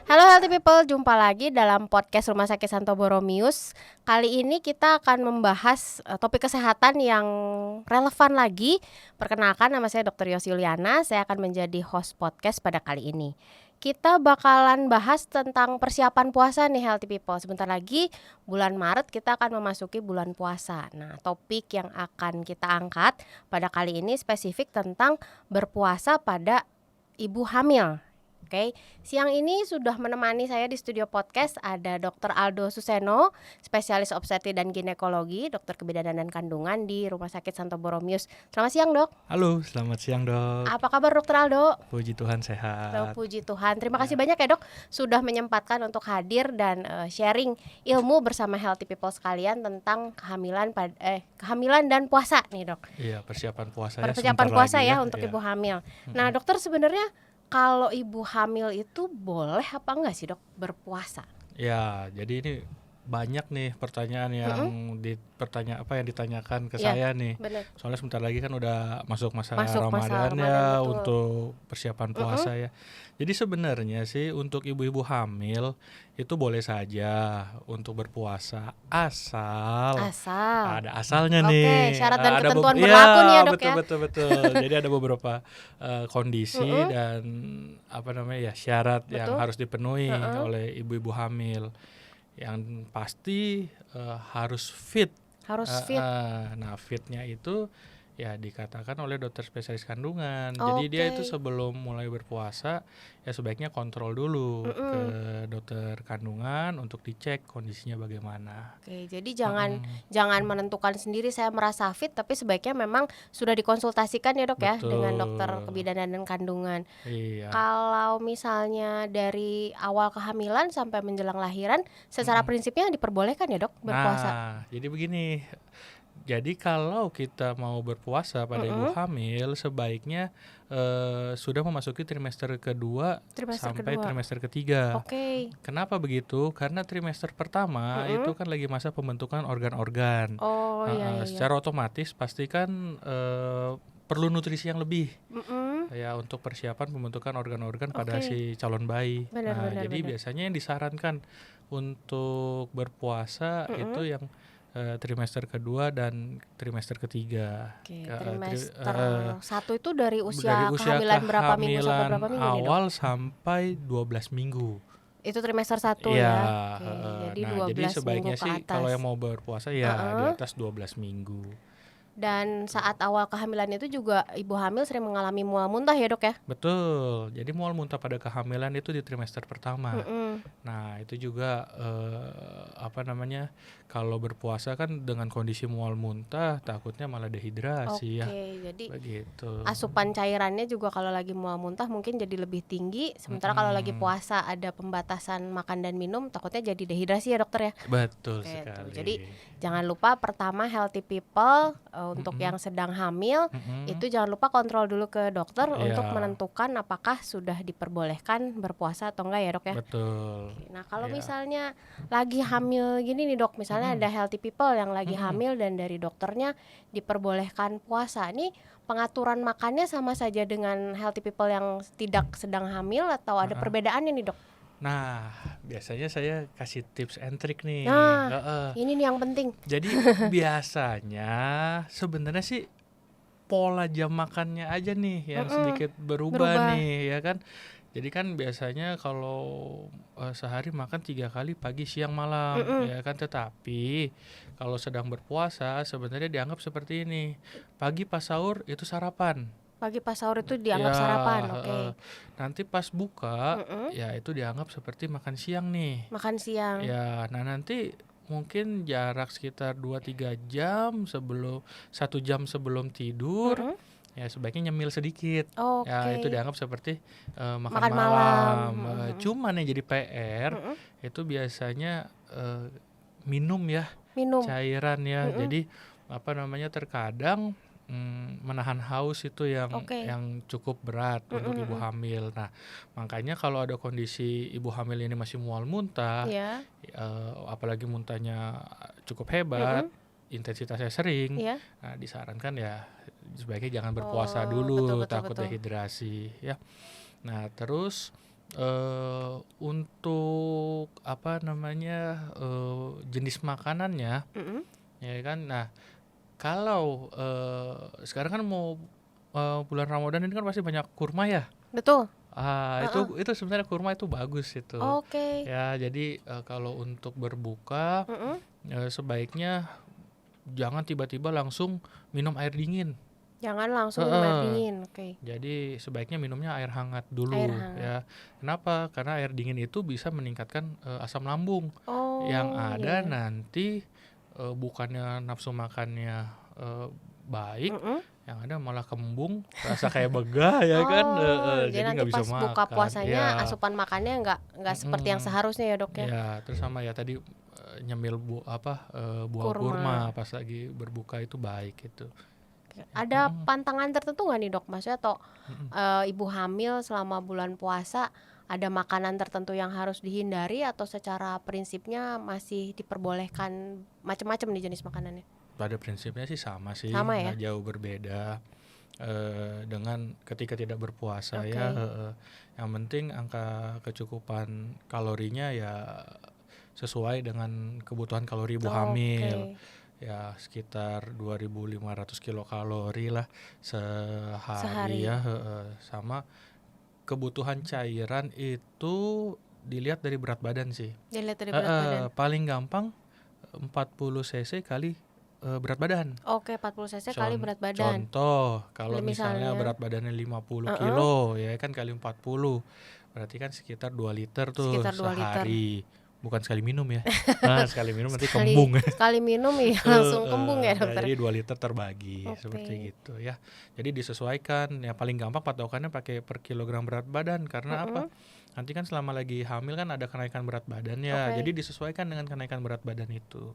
Halo healthy people, jumpa lagi dalam podcast Rumah Sakit Santo Borromeus. Kali ini kita akan membahas topik kesehatan yang relevan lagi. Perkenalkan, nama saya Dr. Yos Yuliana. Saya akan menjadi host podcast pada kali ini. Kita bakalan bahas tentang persiapan puasa nih healthy people. Sebentar lagi bulan Maret kita akan memasuki bulan puasa. Nah, topik yang akan kita angkat pada kali ini spesifik tentang berpuasa pada ibu hamil. Oke, siang ini sudah menemani saya di studio podcast ada Dr. Aldo Suseno, spesialis obstetri dan ginekologi, dokter kebidanan dan kandungan di Rumah Sakit Santo Borromeus. Selamat siang, Dok. Halo, selamat siang, Dok. Apa kabar, Dr. Aldo? Puji Tuhan sehat. Puji Tuhan. Terima kasih banyak ya, Dok, sudah menyempatkan untuk hadir dan sharing ilmu bersama healthy people sekalian tentang kehamilan dan puasa nih, Dok. Iya, persiapan puasa Persiapan puasa ya untuk iya. ibu hamil. Nah, dokter, sebenarnya kalau ibu hamil itu boleh apa enggak sih, Dok, berpuasa? Ya, jadi ini banyak nih pertanyaan yang ditanyakan ke saya nih. Bener. Soalnya sebentar lagi kan udah masuk masa Ramadan, Ramadan ya, betul. untuk persiapan puasa ya. Jadi sebenarnya sih untuk ibu-ibu hamil itu boleh saja untuk berpuasa asal ada asalnya nih. Oke, syarat dan Ada ketentuan berlaku nih ya, Dok, ya. Betul. Jadi ada beberapa kondisi dan syarat yang harus dipenuhi oleh ibu-ibu hamil. Yang pasti harus fit. Nah, fitnya itu ya dikatakan oleh dokter spesialis kandungan. Jadi dia itu sebelum mulai berpuasa ya sebaiknya kontrol dulu ke dokter kandungan untuk dicek kondisinya bagaimana. Oke, jadi jangan menentukan sendiri saya merasa fit, tapi sebaiknya memang sudah dikonsultasikan ya, Dok. Betul. Ya, dengan dokter kebidanan dan kandungan. Iya. Kalau misalnya dari awal kehamilan sampai menjelang lahiran, secara prinsipnya diperbolehkan ya, Dok, berpuasa? Nah, jadi begini. Jadi kalau kita mau berpuasa pada ibu hamil, sebaiknya sudah memasuki trimester kedua sampai trimester ketiga. Oke. Kenapa begitu? Karena trimester pertama itu kan lagi masa pembentukan organ-organ. Iya. Secara otomatis pastikan perlu nutrisi yang lebih ya untuk persiapan pembentukan organ-organ pada si calon bayi. Jadi biasanya yang disarankan untuk berpuasa itu yang trimester kedua dan trimester ketiga. Oke, trimester 1 itu dari usia kehamilan berapa minggu sampai berapa minggu nih, Dok? Awal sampai 12 minggu. Itu trimester 1 ya. Jadi 12 jadi sebaiknya minggu ke sih atas. kalau yang mau berpuasa ya di atas 12 minggu. Dan saat awal kehamilan itu juga ibu hamil sering mengalami mual muntah ya, Dok, ya? Betul. Jadi mual muntah pada kehamilan itu di trimester pertama. Nah, itu juga kalau berpuasa kan dengan kondisi mual muntah takutnya malah dehidrasi ya. Jadi begitu. asupan cairannya juga kalau lagi mual muntah mungkin jadi lebih tinggi. Sementara kalau lagi puasa ada pembatasan makan dan minum, takutnya jadi dehidrasi ya, Dokter ya? Betul sekali. Jadi jangan lupa pertama healthy people untuk yang sedang hamil itu jangan lupa kontrol dulu ke dokter untuk menentukan apakah sudah diperbolehkan berpuasa atau enggak ya, Dok ya. Betul. Nah, kalau misalnya lagi hamil gini nih, Dok, misalnya ada healthy people yang lagi hamil dan dari dokternya diperbolehkan puasa. Nih pengaturan makannya sama saja dengan healthy people yang tidak sedang hamil atau ada perbedaannya nih, Dok? Nah, biasanya saya kasih tips and trick nih. Ini nih yang penting. Jadi biasanya sebenarnya sih pola jam makannya aja nih yang sedikit berubah nih, ya kan. Jadi kan biasanya kalau sehari makan 3 kali pagi, siang, malam, ya kan. Tetapi kalau sedang berpuasa sebenarnya dianggap seperti ini. Pagi pas sahur itu sarapan. Pagi pas sahur itu dianggap sarapan, oke. Nanti pas buka ya itu dianggap seperti makan siang nih. Makan siang. Ya, nah nanti mungkin jarak sekitar 2-3 jam sebelum 1 jam sebelum tidur ya sebaiknya nyemil sedikit. Ya itu dianggap seperti makan malam. Cuman yang jadi PR itu biasanya minum cairan ya. Jadi terkadang menahan haus itu yang cukup berat untuk ibu hamil. Nah, makanya kalau ada kondisi ibu hamil ini masih mual muntah, apalagi muntahnya cukup hebat, intensitasnya sering, nah disarankan ya sebaiknya jangan berpuasa dulu, takut dehidrasi ya. Nah, terus Untuk apa namanya, jenis makanannya, ya kan. Nah, kalau sekarang kan mau bulan Ramadan ini kan pasti banyak kurma ya. Betul. Itu sebenarnya kurma itu bagus itu. Oke. Ya, jadi kalau untuk berbuka sebaiknya jangan tiba-tiba langsung minum air dingin. Jangan langsung minum air dingin. Oke. Jadi sebaiknya minumnya air hangat dulu. Air hangat. Ya. Kenapa? Karena air dingin itu bisa meningkatkan asam lambung. Yang ada nanti bukannya nafsu makannya baik, yang ada malah kembung, rasa kayak begah ya kan. Jadi nggak bisa makan. Buka puasanya asupan makannya nggak seperti yang seharusnya ya dok ya. Ya, terus sama ya tadi nyemil buah kurma pas lagi berbuka itu baik itu. Ada pantangan tertentu nggak nih dok, maksudnya atau ibu hamil selama bulan puasa ada makanan tertentu yang harus dihindari atau secara prinsipnya masih diperbolehkan macam-macam nih jenis makanannya? Pada prinsipnya sih sama sih, sama ya? nggak jauh berbeda dengan ketika tidak berpuasa ya. Yang penting angka kecukupan kalorinya ya sesuai dengan kebutuhan kalori ibu hamil. Ya sekitar 2.500 kilokalori lah sehari. Ya. Sama kebutuhan cairan itu dilihat dari berat badan sih. Dilihat dari berat badan. Paling gampang 40 cc kali berat badan. Oke, 40 cc kali berat badan. Contoh, kalau misalnya berat badannya 50 kilo ya kan kali 40. Berarti kan sekitar 2 liter tuh sekitar 2 sehari. Liter. Bukan sekali minum ya. Nah, sekali minum nanti kembung. Sekali minum ya langsung kembung ya dokter. Jadi 2 liter terbagi seperti gitu ya. Jadi disesuaikan, ya paling gampang patokannya pakai per kilogram berat badan. Karena apa? Nanti kan selama lagi hamil kan ada kenaikan berat badan ya. Jadi disesuaikan dengan kenaikan berat badan itu.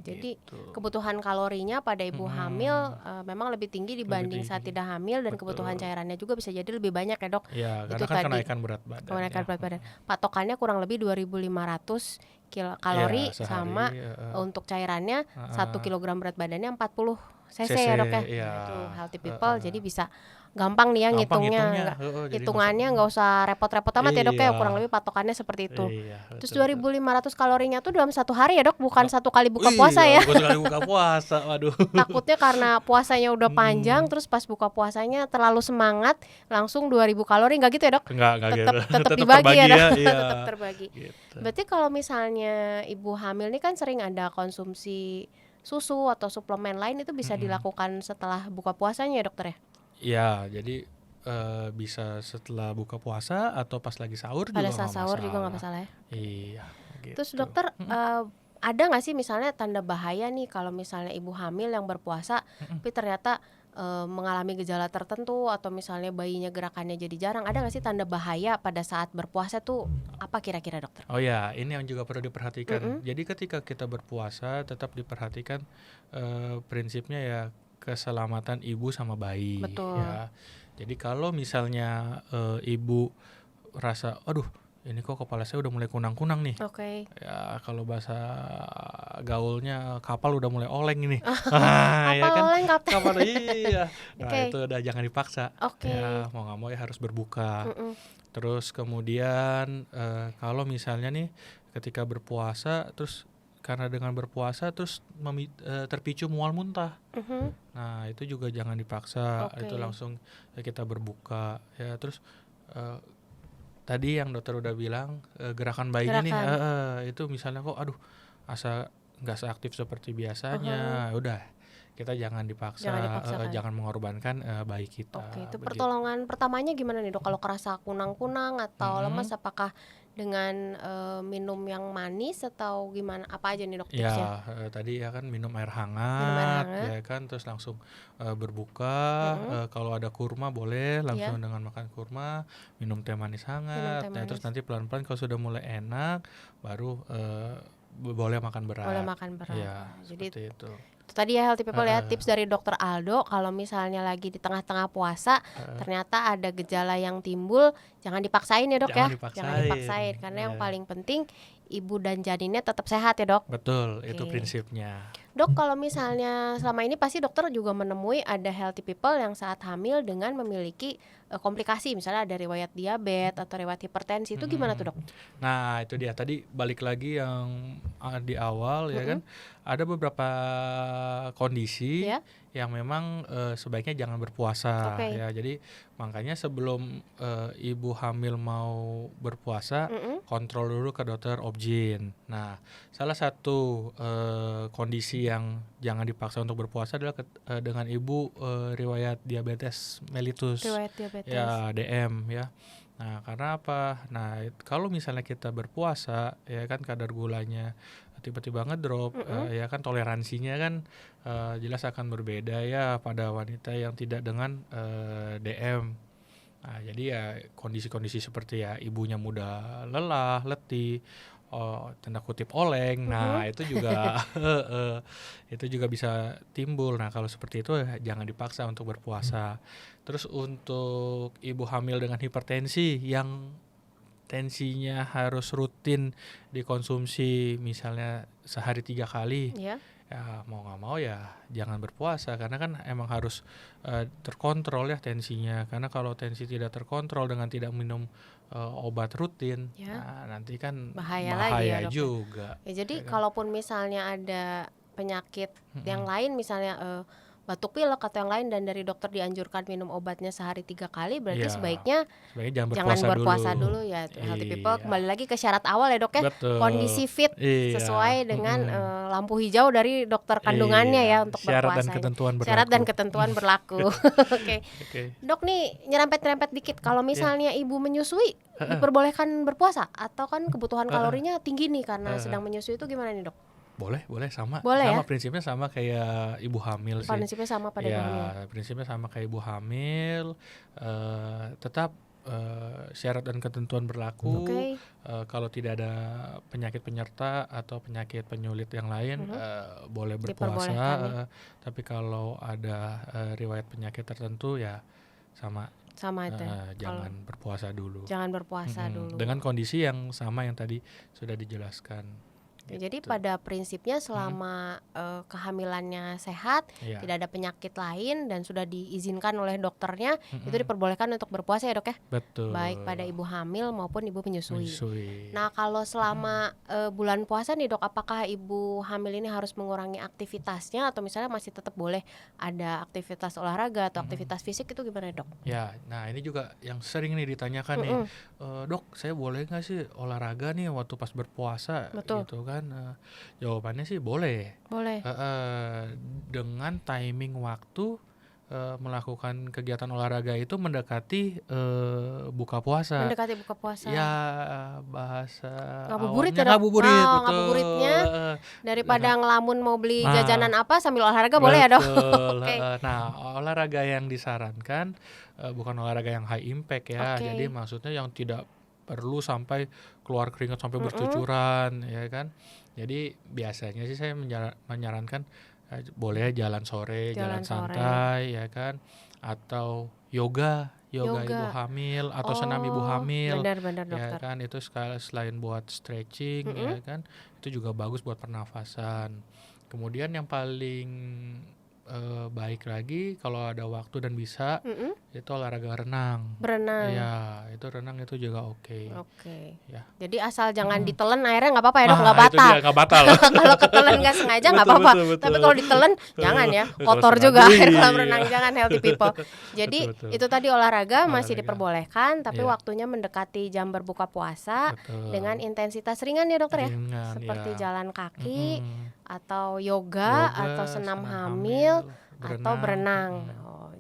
Jadi kebutuhan kalorinya pada ibu hamil memang lebih tinggi dibanding saat tidak hamil, dan kebutuhan cairannya juga bisa jadi lebih banyak ya dok. Ya, karena kan kenaikan berat badan. Berat badan. Patokannya kurang lebih 2.500 kilokalori ya, sama untuk cairannya 1 kilogram berat badannya 40 cc ya dok ya. Itu healthy people, jadi bisa gampang nih ya ngitungnya, hitungannya nggak usah repot-repot amat ya dok ya, kurang lebih patokannya seperti itu. Terus 2.500 kalorinya tuh dalam satu hari ya dok, bukan satu kali buka puasa ya. Bukan sekali buka puasa, waduh. Takutnya karena puasanya udah panjang, terus pas buka puasanya terlalu semangat, langsung 2.000 kalori, nggak gitu ya dok? Nggak gitu. Tetap dibagi ya dok, tetap terbagi. Gitu. Berarti kalau misalnya ibu hamil ini kan sering ada konsumsi susu atau suplemen lain, itu bisa dilakukan setelah buka puasanya ya dokter ya? Ya, jadi bisa setelah buka puasa atau pas lagi sahur juga nggak masalah. Pada saat sahur juga nggak masalah ya? Iya. Gitu. Terus dokter, ada nggak sih misalnya tanda bahaya nih kalau misalnya ibu hamil yang berpuasa, tapi ternyata mengalami gejala tertentu atau misalnya bayinya gerakannya jadi jarang, ada nggak sih tanda bahaya pada saat berpuasa tuh apa kira-kira dokter? Oh ya, ini yang juga perlu diperhatikan. Jadi ketika kita berpuasa tetap diperhatikan prinsipnya ya keselamatan ibu sama bayi. Betul. Ya. Jadi kalau misalnya ibu rasa, aduh ini kok kepala saya udah mulai kunang-kunang nih. Ya kalau bahasa gaulnya kapal udah mulai oleng ini. Ya kan? Oleng kapal iya. Nah itu udah jangan dipaksa. Ya mau nggak mau ya harus berbuka. Terus kemudian kalau misalnya nih ketika berpuasa terus karena dengan berpuasa terus terpicu mual muntah. Nah itu juga jangan dipaksa, itu langsung kita berbuka ya. Terus tadi yang dokter udah bilang gerakan bayinya nih itu misalnya kok aduh asa nggak seaktif seperti biasanya, udah kita jangan dipaksa, jangan mengorbankan bayi kita. Itu pertolongan pertamanya gimana nih dok? Kalau kerasa kunang-kunang atau lemas, apakah dengan minum yang manis atau gimana? Apa aja nih dok tipsnya? Ya tadi ya kan minum air hangat, ya kan, terus langsung berbuka. Kalau ada kurma boleh langsung dengan makan kurma, minum teh manis hangat. Nah, terus nanti pelan-pelan kalau sudah mulai enak baru boleh makan berat. Boleh makan berat. Ya, jadi seperti itu. Tadi ya healthy people ya, tips dari dokter Aldo, kalau misalnya lagi di tengah-tengah puasa ternyata ada gejala yang timbul, jangan dipaksain ya dok. Jangan dipaksain karena yang paling penting ibu dan janinnya tetap sehat ya dok? Betul, itu prinsipnya. Dok, kalau misalnya selama ini pasti dokter juga menemui ada healthy people yang saat hamil dengan memiliki komplikasi, misalnya ada riwayat diabetes atau riwayat hipertensi, itu gimana tuh dok? Nah itu dia, tadi balik lagi yang di awal ya kan, ada beberapa kondisi yang memang sebaiknya jangan berpuasa ya. Jadi makanya sebelum ibu hamil mau berpuasa, kontrol dulu ke dokter obgyn. Nah salah satu kondisi yang jangan dipaksa untuk berpuasa adalah dengan ibu riwayat diabetes mellitus, ya DM ya. Nah karena apa? Nah kalau misalnya kita berpuasa ya kan, kadar gulanya tiba-tiba ngedrop, ya kan toleransinya kan jelas akan berbeda ya pada wanita yang tidak dengan DM. Nah jadi ya kondisi-kondisi seperti ya ibunya mudah lelah, letih, tanda kutip oleng, nah itu juga itu juga bisa timbul. Nah kalau seperti itu jangan dipaksa untuk berpuasa. Terus untuk ibu hamil dengan hipertensi yang tensinya harus rutin dikonsumsi misalnya sehari 3 kali, ya mau nggak mau ya jangan berpuasa, karena kan emang harus terkontrol ya tensinya. Karena kalau tensi tidak terkontrol dengan tidak minum obat rutin, nah nanti kan bahaya juga. Ya, jadi kalaupun misalnya ada penyakit yang lain, misalnya batuk pilek atau yang lain, dan dari dokter dianjurkan minum obatnya sehari 3 kali, berarti sebaiknya jangan berpuasa dulu ya. Healthy people kembali lagi ke syarat awal ya dok ya. Betul. Kondisi fit sesuai dengan lampu hijau dari dokter kandungannya ya untuk berpuasa. Syarat dan ketentuan berlaku. Oke. Dok nih nyerempet-nyerempet dikit, kalau misalnya ibu menyusui diperbolehkan berpuasa atau kan kebutuhan kalorinya tinggi nih karena sedang menyusui, itu gimana nih dok? Boleh sama ya? Prinsipnya sama kayak ibu hamil sih. Prinsipnya sama pada ibu hamil. Prinsipnya sama kayak ibu hamil, tetap syarat dan ketentuan berlaku. Kalau tidak ada penyakit penyerta atau penyakit penyulit yang lain, boleh berpuasa. Tapi kalau ada riwayat penyakit tertentu ya sama itu. Jangan berpuasa dulu. Dengan kondisi yang sama yang tadi sudah dijelaskan. Jadi pada prinsipnya selama kehamilannya sehat, tidak ada penyakit lain dan sudah diizinkan oleh dokternya, itu diperbolehkan untuk berpuasa ya dok ya? Betul. Baik pada ibu hamil maupun ibu menyusui. Nah kalau selama bulan puasa nih dok, apakah ibu hamil ini harus mengurangi aktivitasnya atau misalnya masih tetap boleh ada aktivitas olahraga atau aktivitas fisik, itu gimana dok? Ya, nah ini juga yang sering nih ditanyakan nih, dok saya boleh nggak sih olahraga nih waktu pas berpuasa? Betul. Gitu kan. Jawabannya sih boleh. Dengan timing waktu melakukan kegiatan olahraga itu mendekati buka puasa. Ya bahasa ngabuburitnya daripada ngelamun mau beli jajanan apa sambil olahraga, boleh ya dok? Nah olahraga yang disarankan bukan olahraga yang high impact ya. Jadi maksudnya yang tidak perlu sampai keluar keringat sampai bercucuran ya kan. Jadi biasanya sih saya menyarankan boleh jalan sore, jalan santai ya kan, atau yoga ibu hamil atau senam ibu hamil. Benar, ya kan, itu selain buat stretching ya kan, itu juga bagus buat pernafasan. Kemudian yang paling baik lagi kalau ada waktu dan bisa, itu olahraga renang. Ya itu renang itu juga oke. Ya. Jadi asal jangan ditelen airnya nggak apa-apa ya dok, nggak batal. Kalau ketelen nggak sengaja nggak apa-apa. Tapi kalau ditelen jangan ya, kotor juga air kolam renang, jangan healthy people. Jadi itu tadi olahraga masih diperbolehkan, tapi waktunya mendekati jam berbuka puasa dengan intensitas ringan ya dokter ya, seperti jalan kaki atau yoga atau senam hamil atau berenang.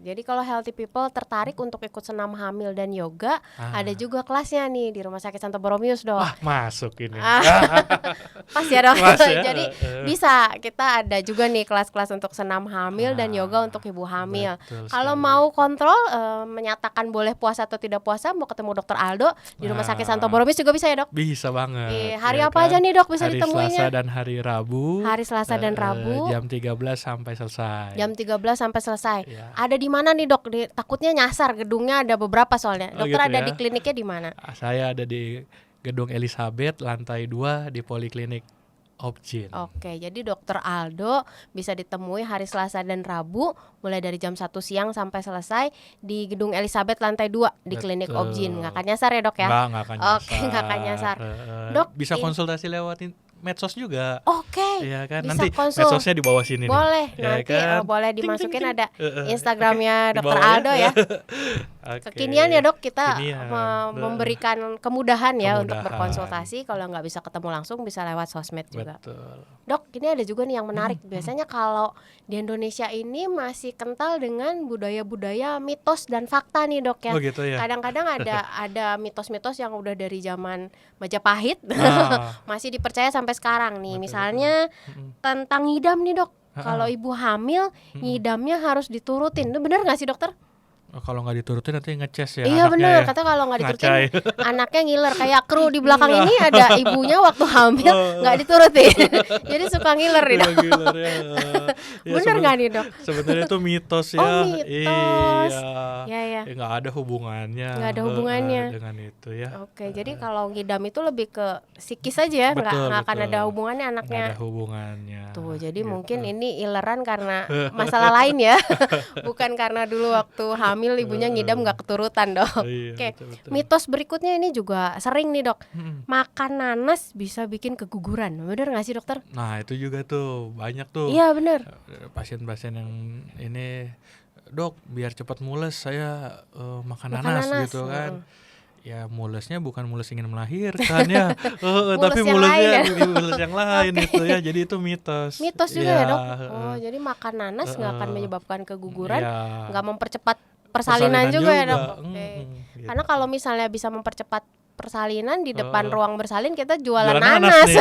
Jadi kalau healthy people tertarik untuk ikut senam hamil dan yoga, ada juga kelasnya nih di Rumah Sakit Santo Boromius dok. Masuk ini. Pas ya dok. Jadi bisa, kita ada juga nih kelas-kelas untuk senam hamil dan yoga untuk ibu hamil. Kalau mau kontrol, menyatakan boleh puasa atau tidak puasa, mau ketemu dokter Aldo di Rumah Sakit Santo Boromius juga bisa ya dok? Bisa banget. Hari apa aja nih dok bisa ditemuinya? Hari Selasa dan hari Rabu. Jam 13 sampai selesai. Ada di mana nih dok? Takutnya nyasar, gedungnya ada beberapa soalnya. Dokter ada di kliniknya di mana? Saya ada di Gedung Elizabeth lantai 2 di Poliklinik Opjin. Oke, jadi Dokter Aldo bisa ditemui hari Selasa dan Rabu mulai dari jam 1 siang sampai selesai di Gedung Elizabeth lantai 2 di Klinik Opjin. Nggak akan nyasar ya dok ya? Nggak akan nyasar. Oke, nggak akan nyasar. Dok, bisa konsultasi lewatin medsos juga. Oke, Iya kan? bisa Nanti konsul. medsosnya di bawah sini boleh nih. nanti Ya kan? boleh dimasukin Ting, ting, ting. ada Instagramnya Di Dokter bawah Aldo ya. Kekinian ya dok, kita Kekinian. memberikan kemudahan ya untuk Kemudahan. berkonsultasi. Kalau nggak bisa ketemu langsung bisa lewat sosmed juga. Betul. Dok, ini ada juga nih yang menarik. Biasanya kalau di Indonesia ini masih kental dengan budaya-budaya mitos dan fakta nih dok ya. Oh gitu ya. Kadang-kadang ada mitos-mitos yang udah dari zaman Majapahit Ah. masih dipercaya sampai sekarang nih. Betul, Misalnya tentang ngidam nih dok. Kalau ibu hamil ngidamnya harus diturutin. Itu benar nggak sih dokter? Oh, kalau nggak diturutin nanti ngeces ya. Iya anaknya benar, ya. kata kalau nggak diturutin Ngacai. anaknya ngiler. Kayak kru di belakang ini ada ibunya waktu hamil nggak diturutin, jadi suka ngiler nih dok. Giler ya. Bener nggak nih dok? Sebenarnya itu mitos ya. Oh, mitos. Iya. Ya. Nggak ada hubungannya. Nggak ada hubungannya. Dengan itu ya. Oke, jadi kalau ngidam itu lebih ke psikis aja ya, nggak akan ada hubungannya anaknya. Nggak ada hubungannya. Tuh, jadi Gitu. mungkin ini ileran karena masalah lain ya, bukan karena dulu waktu hamil ibunya ngidam nggak keturutan dok. Iya, Oke, betul. mitos berikutnya ini juga sering nih dok. Makan nanas bisa bikin keguguran, bener nggak sih dokter? Nah itu juga tuh banyak tuh Iya bener. pasien-pasien yang ini, dok biar cepat mules saya makan Makan nanas nanas, gitu kan. Ya mulesnya bukan mules ingin melahirkan ya, tapi yang mulesnya lain mules yang lain itu ya. Jadi itu mitos. Mitos juga ya dok. Oh, jadi makan nanas nggak akan menyebabkan keguguran, ya. nggak mempercepat persalinan juga ya dok. Oke. Gitu. Karena kalau misalnya bisa mempercepat persalinan di depan ruang bersalin, kita jualan Jualan nanas. nih,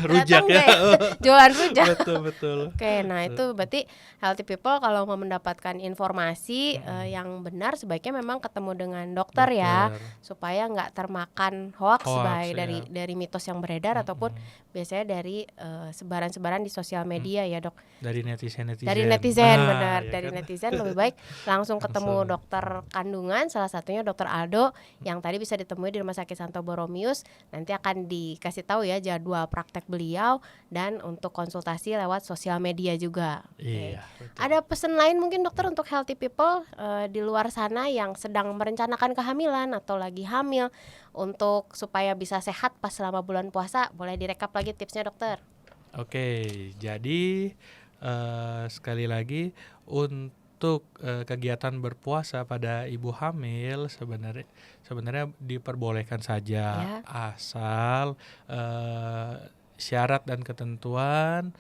rujak Datang ya. deh, jualan rujak. Betul. Oke, nah itu berarti healthy people kalau mau mendapatkan informasi yang benar sebaiknya memang ketemu dengan dokter ya, supaya nggak termakan hoax baik ya. dari mitos yang beredar ataupun biasanya dari sebaran-sebaran di sosial media ya dok. Dari netizen. Dari netizen benar, ya dari kan? netizen lebih baik langsung ketemu dokter kandungan, salah satunya dokter Aldo yang tadi bisa ditemui di Rumah Sakit Santo Borromeus. Nanti akan dikasih tahu ya jadwal praktek beliau dan untuk konsultasi lewat sosial media juga. Iya. Oke. Ada pesan lain mungkin dokter untuk healthy people di luar sana yang sedang merencanakan kehamilan atau lagi hamil untuk supaya bisa sehat pas selama bulan puasa? Boleh direkap lagi tipsnya dokter? Oke, jadi sekali lagi untuk kegiatan berpuasa pada ibu hamil sebenarnya diperbolehkan saja Ya. asal syarat dan ketentuan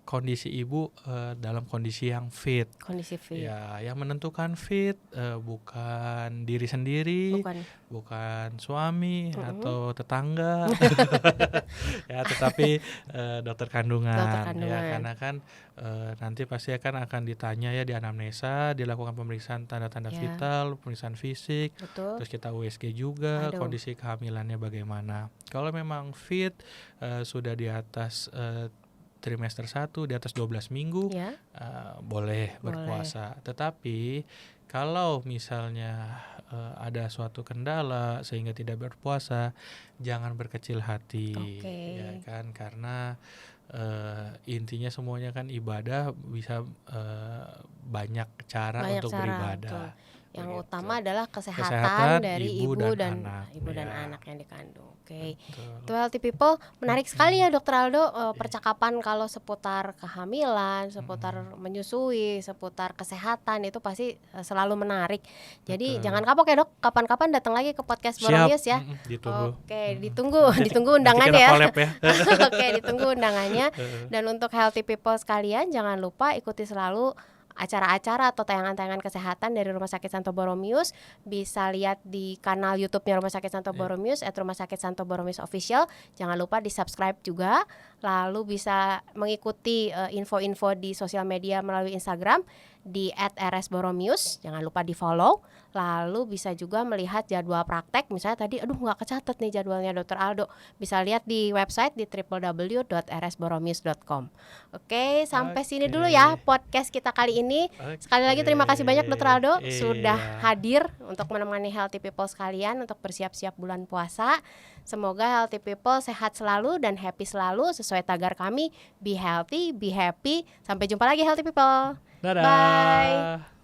kondisi ibu dalam kondisi yang fit. Kondisi fit. Ya, yang menentukan fit bukan diri sendiri, bukan suami atau tetangga, ya, tetapi dokter kandungan. Ya, karena kan nanti pasti akan ditanya ya di anamnesa, dilakukan pemeriksaan tanda-tanda vital, pemeriksaan fisik, terus kita USG juga, kondisi kehamilannya bagaimana. Kalau memang fit, sudah di atas trimester 1, di atas 12 minggu, boleh berpuasa. Tetapi kalau misalnya ada suatu kendala sehingga tidak berpuasa, jangan berkecil hati, ya kan? Karena intinya semuanya kan ibadah, bisa banyak cara untuk beribadah. Yang utama adalah kesehatan dari ibu dan anak yang dikandung. Oke. Itu healthy people, menarik sekali ya Dokter Aldo, percakapan kalau seputar kehamilan, seputar menyusui, seputar kesehatan itu pasti selalu menarik. Jadi jangan kapok ya Dok, kapan-kapan datang lagi ke podcast Borromeus ya. Ditunggu. Oke, ditunggu undangannya ya. Oke, ditunggu undangannya. Dan untuk healthy people sekalian, jangan lupa ikuti selalu acara-acara atau tayangan-tayangan kesehatan dari Rumah Sakit Santo Borromeus. Bisa lihat di kanal YouTube-nya Rumah Sakit Santo Borromeus @Rumah Sakit Santo Borromeus Official. Jangan lupa di-subscribe juga. Lalu bisa mengikuti info-info di sosial media melalui Instagram di @rsboromius, jangan lupa di follow. Lalu bisa juga melihat jadwal praktek, misalnya tadi nggak kecatat nih jadwalnya Dr. Aldo, bisa lihat di website di www.rsboromius.com. Oke, sampai sini dulu ya podcast kita kali ini. Sekali lagi terima kasih banyak Dr. Aldo sudah hadir untuk menemani Healthy People sekalian untuk bersiap-siap bulan puasa. Semoga Healthy People sehat selalu dan happy selalu sesuai tagar kami, be healthy, be happy. Sampai jumpa lagi Healthy People. Dadah. Bye.